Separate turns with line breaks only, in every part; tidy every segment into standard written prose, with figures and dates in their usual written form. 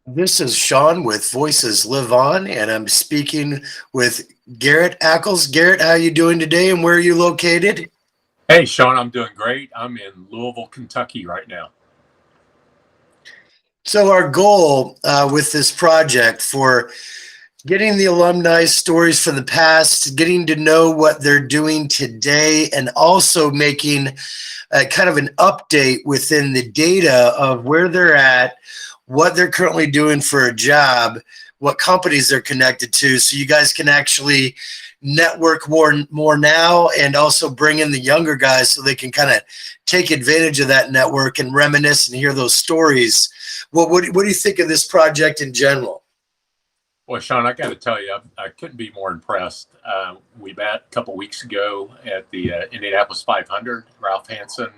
This is Sean with Voices Live On, and I'm speaking with Garrett Ackles. Garrett, how are you doing today, and where are you located?
Hey, Sean, I'm doing great. I'm in Louisville, Kentucky right now.
So, our goal with this project for getting the alumni stories from the past, getting to know what they're doing today, and also making kind of an update within the data of where they're at, what they're currently doing for a job, what companies they're connected to, so you guys can actually network more now and also bring in the younger guys so they can kind of take advantage of that network and reminisce and hear those stories. What do you think of this project in general?
Well, Sean, I got to tell you, I couldn't be more impressed. We met a couple weeks ago at the Indianapolis 500. Ralph Hansen,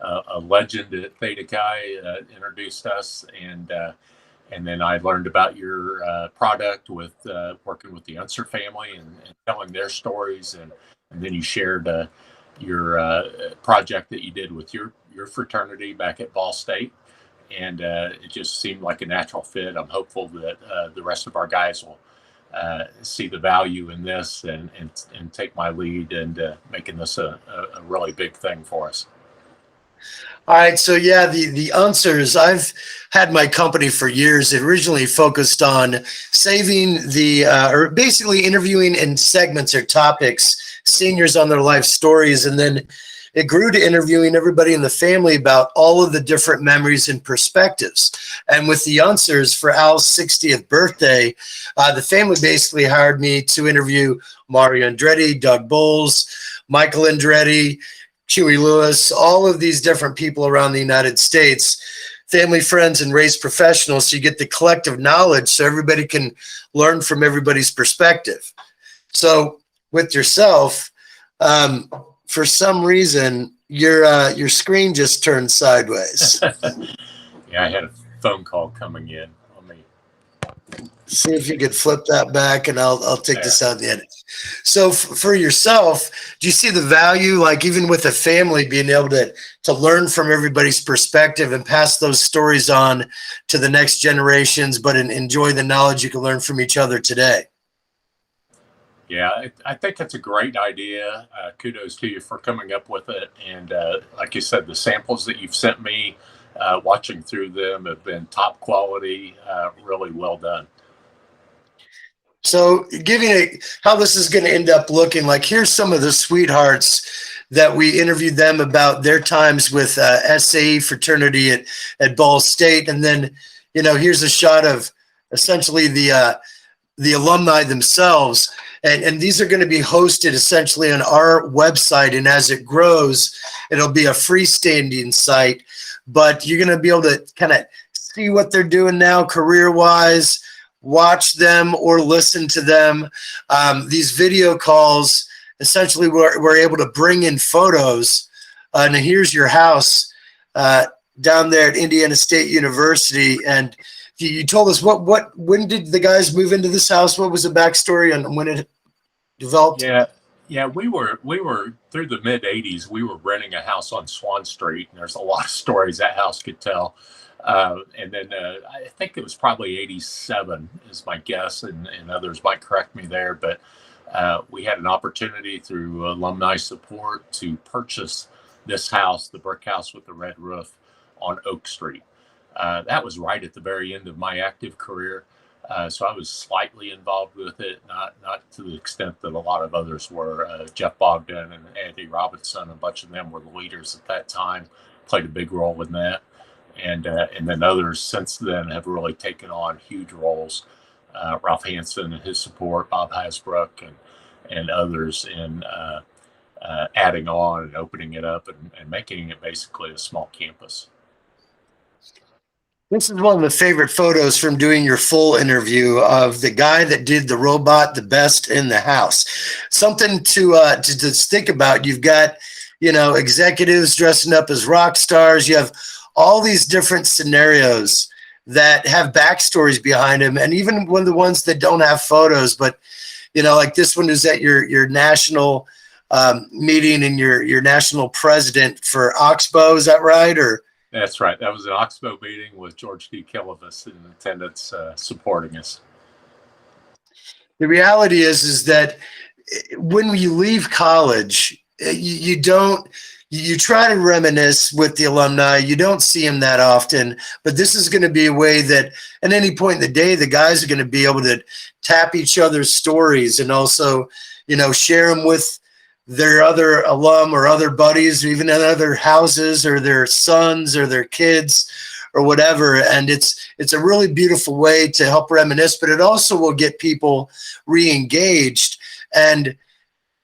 a legend at Theta guy, introduced us, and then I learned about your product with working with the Unser family and telling their stories, and then you shared your project that you did with your fraternity back at Ball State, and it just seemed like a natural fit. I'm hopeful that the rest of our guys will see the value in this and take my lead and making this a really big thing for us.
All right, so yeah, the answers. I've had my company for years. It originally focused on saving or basically interviewing in segments or topics seniors on their life stories, and then it grew to interviewing everybody in the family about all of the different memories and perspectives. And with the answers for Al's 60th birthday, the family basically hired me to interview Mario Andretti, Doug Bowles, Michael Andretti, Huey Lewis, all of these different people around the United States, family, friends, and race professionals. So you get the collective knowledge so everybody can learn from everybody's perspective. So with yourself, for some reason, your screen just turned sideways.
Yeah, I had a phone call coming in. Let me
See if you could flip that back, and I'll take
there.
this out the end. So for yourself, do you see the value, like even with a family, being able to learn from everybody's perspective and pass those stories on to the next generations, but enjoy the knowledge you can learn from each other today?
Yeah, I think that's a great idea. Kudos to you for coming up with it. And like you said, the samples that you've sent me, watching through them have been top quality, really well done.
So, giving it how this is going to end up looking like, here's some of the sweethearts that we interviewed them about their times with SAE fraternity at Ball State. And then, here's a shot of essentially the alumni themselves. And these are going to be hosted essentially on our website. And as it grows, it'll be a freestanding site, but you're going to be able to kind of see what they're doing now career wise, watch them or listen to them. These video calls, essentially, we're able to bring in photos. And here's your house down there at Indiana State University. And you told us when did the guys move into this house? What was the backstory on when it developed?
Yeah, yeah, we were through the mid '80s. We were renting a house on Swan Street, and there's a lot of stories that house could tell. And then I think it was probably '87 is my guess, and others might correct me there. But we had an opportunity through alumni support to purchase this house, the brick house with the red roof on Oak Street. That was right at the very end of my active career. So I was slightly involved with it, not to the extent that a lot of others were. Jeff Bogdan and Andy Robinson, a bunch of them were the leaders at that time, played a big role in that. And then others since then have really taken on huge roles. Ralph Hansen and his support, Bob Hasbrook, and others in adding on and opening it up and making it basically a small campus.
This is one of the favorite photos from doing your full interview of the guy that did the robot the best in the house. Something to think about. You've got, executives dressing up as rock stars. You have all these different scenarios that have backstories behind them, and even one of the ones that don't have photos, but like this one is at your national meeting and your national president for Oxbow. Is that right? Or
That's right. That was an Oxbow meeting with George D. Kilovis in attendance, supporting us.
The reality is that when you leave college, you don't, you try to reminisce with the alumni. You don't see them that often, but this is going to be a way that at any point in the day, the guys are going to be able to tap each other's stories and also, share them with their other alum or other buddies, or even in other houses, or their sons or their kids or whatever. And it's a really beautiful way to help reminisce, but it also will get people re-engaged and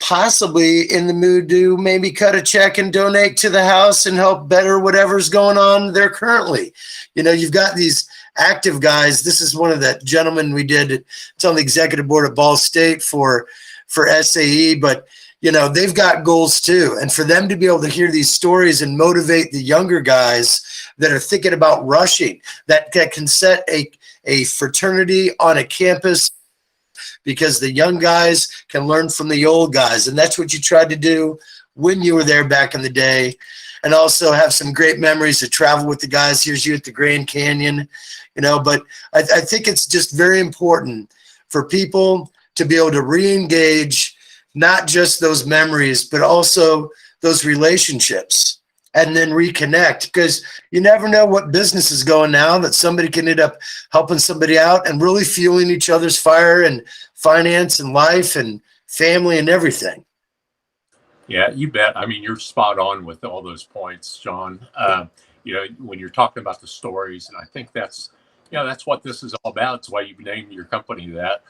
possibly in the mood to maybe cut a check and donate to the house and help better whatever's going on there currently. You've got these active guys. This is one of the gentlemen we did. It's on the executive board at Ball State for SAE, but they've got goals too. And for them to be able to hear these stories and motivate the younger guys that are thinking about rushing, that can set a fraternity on a campus, because the young guys can learn from the old guys. And that's what you tried to do when you were there back in the day. And also have some great memories to travel with the guys. Here's you at the Grand Canyon, but I think it's just very important for people to be able to re-engage not just those memories, but also those relationships, and then reconnect, because you never know what business is going now, that somebody can end up helping somebody out and really fueling each other's fire and finance and life and family and everything.
Yeah, you bet. I mean, you're spot on with all those points, John. When you're talking about the stories, and I think that's what this is all about. It's why you named your company that.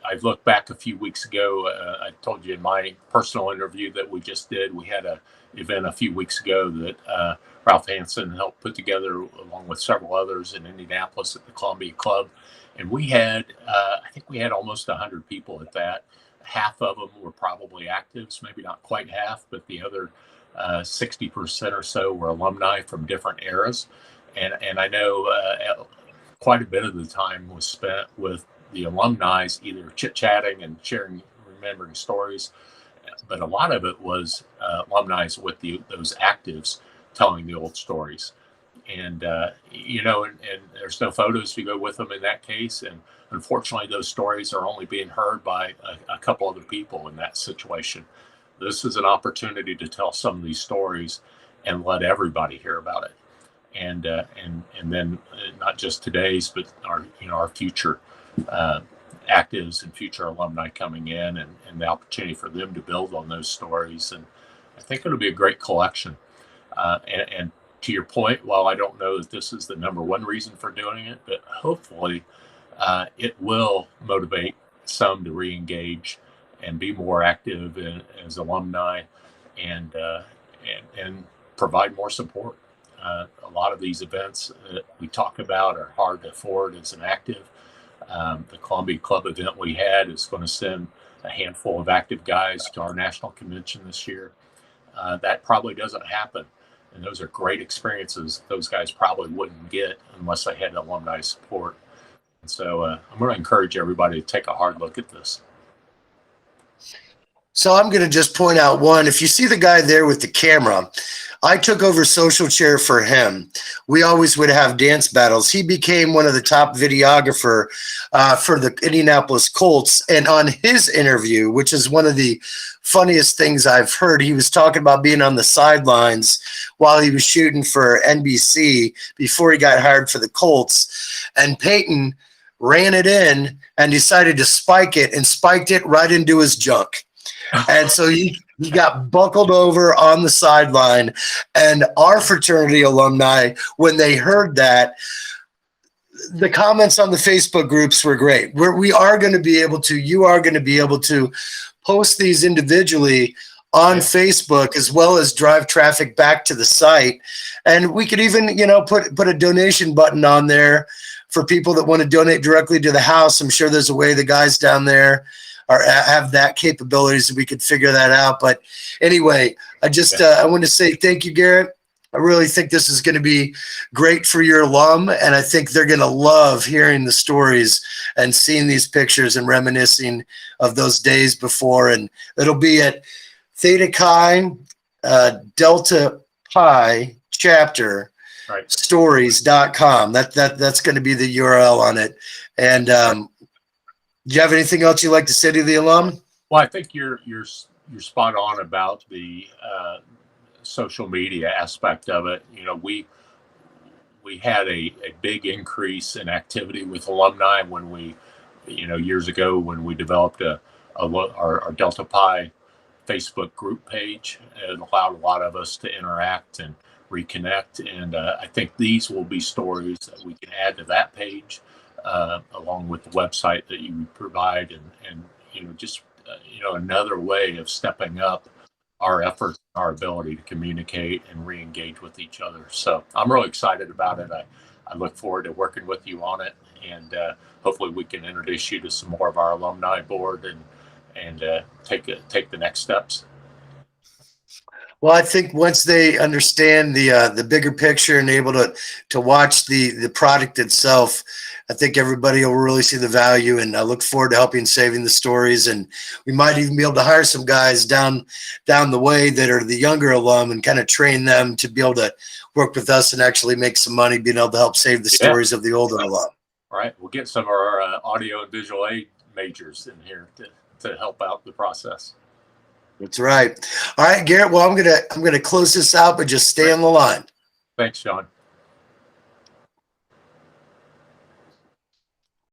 I've looked back a few weeks ago. I told you in my personal interview that we just did. We had an event a few weeks ago that Ralph Hansen helped put together, along with several others in Indianapolis at the Columbia Club. And we had, I think we had almost 100 people at that. Half of them were probably actives, maybe not quite half, but the other 60% or so were alumni from different eras. And I know quite a bit of the time was spent with the alumni, either chit-chatting and sharing, remembering stories, but a lot of it was alumni with those actives telling the old stories. And and there's no photos to go with them in that case. And unfortunately, those stories are only being heard by a couple other people in that situation. This is an opportunity to tell some of these stories and let everybody hear about it. And then not just today's, but our future actives and future alumni coming in, and the opportunity for them to build on those stories. And I think it'll be a great collection. And to your point, while I don't know that this is the number one reason for doing it, but hopefully it will motivate some to re-engage and be more active as alumni, and provide more support. A lot of these events that we talk about are hard to afford as an active. The Columbia Club event we had is going to send a handful of active guys to our national convention this year. That probably doesn't happen. And those are great experiences those guys probably wouldn't get unless they had alumni support. And so I'm going to encourage everybody to take a hard look at this.
So I'm going to just point out one. If you see the guy there with the camera, I took over social chair for him. We always would have dance battles. He became one of the top videographer for the Indianapolis Colts. And on his interview, which is one of the funniest things I've heard, he was talking about being on the sidelines while he was shooting for NBC before he got hired for the Colts. And Peyton ran it in and decided to spike it, and spiked it right into his junk. And so he got buckled over on the sideline. And our fraternity alumni, when they heard that, the comments on the Facebook groups were great. You are going to be able to post these individually on Facebook, as well as drive traffic back to the site. And we could even, put a donation button on there for people that want to donate directly to the house. I'm sure there's a way the guys down there have that capabilities, so we could figure that out. But anyway, I want to say thank you, Garrett. I really think this is going to be great for your alum, and I think they're going to love hearing the stories and seeing these pictures and reminiscing of those days before. And it'll be at Theta Chi Delta Pi chapter
Right.
stories.com. That's going to be the URL on it. And do you have anything else you'd like to say to the alum?
Well, I think you're spot on about the social media aspect of it. You know, we had a big increase in activity with alumni when we, you know, years ago when we developed our Delta Pi Facebook group page. It allowed a lot of us to interact and reconnect. And I think these will be stories that we can add to that page, along with the website that you provide, and you know, just you know, another way of stepping up our efforts, our ability to communicate and re-engage with each other. So I'm really excited about it. I look forward to working with you on it, and hopefully we can introduce you to some more of our alumni board and take the next steps.
Well, I think once they understand the bigger picture and able to watch the product itself, I think everybody will really see the value. And I look forward to helping saving the stories. And we might even be able to hire some guys down the way that are the younger alum and kind of train them to be able to work with us and actually make some money, being able to help save the stories of the older alum.
All right, we'll get some of our audio and visual aid majors in here to help out the process.
That's right. All right, Garrett. Well, I'm gonna close this out, but just stay on the line.
Thanks, Sean.